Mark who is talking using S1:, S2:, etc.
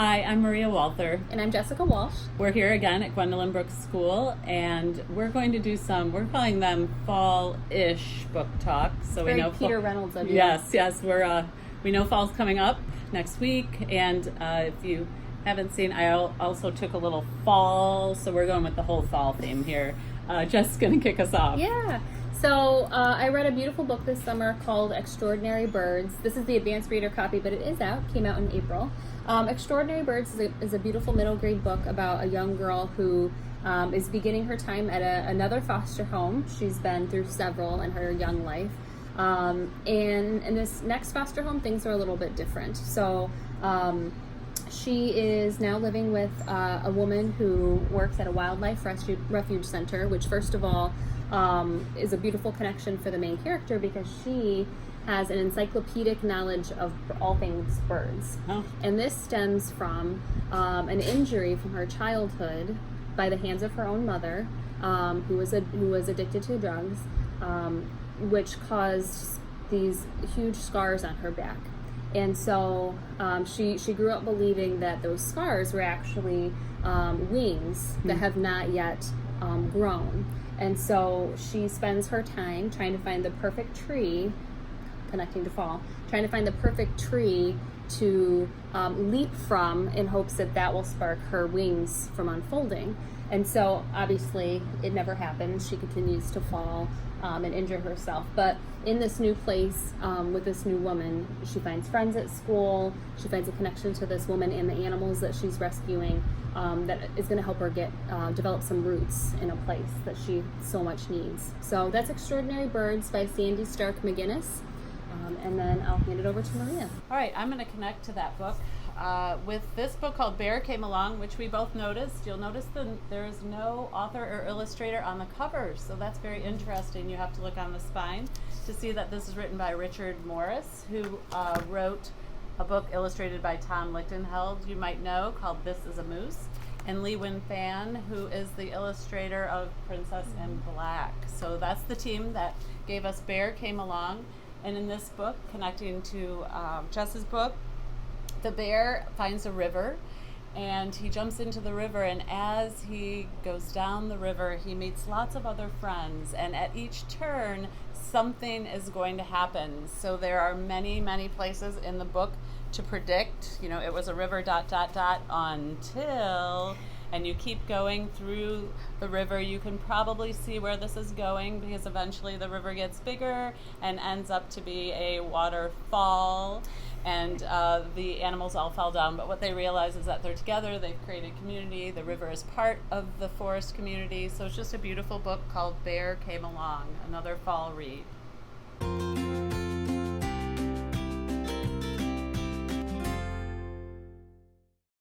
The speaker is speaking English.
S1: Hi, I'm Maria Walther.
S2: And I'm Jessica Walsh.
S1: We're here again at Gwendolyn Brooks School, and we're going to do we're calling them fall-ish book talks.
S2: So we know Peter Reynolds of you.
S1: Yes, we know fall's coming up next week, and if you haven't seen, I also took a little fall, so we're going with the whole fall theme here. Jess is going to kick us off.
S2: Yeah. So I read a beautiful book this summer called Extraordinary Birds. This is the advanced reader copy, but it is out. Came out in April. Extraordinary Birds is a beautiful middle grade book about a young girl who is beginning her time at another foster home. She's been through several in her young life. And in this next foster home, things are a little bit different. So she is now living with a woman who works at a wildlife refuge center, which first of all is a beautiful connection for the main character because she has an encyclopedic knowledge of all things birds.
S1: Oh.
S2: And this stems from an injury from her childhood by the hands of her own mother, who was addicted to drugs, which caused these huge scars on her back. And so she grew up believing that those scars were actually wings that have not yet grown. And so she spends her time trying to find the perfect tree, connecting to fall, trying to find the perfect tree to leap from in hopes that will spark her wings from unfolding. And so obviously it never happens. She continues to fall and injure herself. But in this new place with this new woman, she finds friends at school. She finds a connection to this woman and the animals that she's rescuing that is going to help her develop some roots in a place that she so much needs. So that's Extraordinary Birds by Sandy Stark-McGinnis. And then I'll hand it over to Maria.
S1: All right, I'm going to connect to that book with this book called Bear Came Along, which we both noticed. You'll notice there is no author or illustrator on the cover, so that's very interesting. You have to look on the spine to see that this is written by Richard Morris, who wrote a book illustrated by Tom Lichtenheld, you might know, called This is a Moose, and Lee Win Fan, who is the illustrator of Princess in Black. So that's the team that gave us Bear Came Along. And in this book, connecting to Jess's book, the bear finds a river and he jumps into the river, and as he goes down the river, he meets lots of other friends, and at each turn, something is going to happen. So there are many, many places in the book to predict, it was a river ... until... and you keep going through the river. You can probably see where this is going because eventually the river gets bigger and ends up to be a waterfall, and the animals all fall down. But what they realize is that they're together, they've created community, the river is part of the forest community. So it's just a beautiful book called Bear Came Along, another fall read.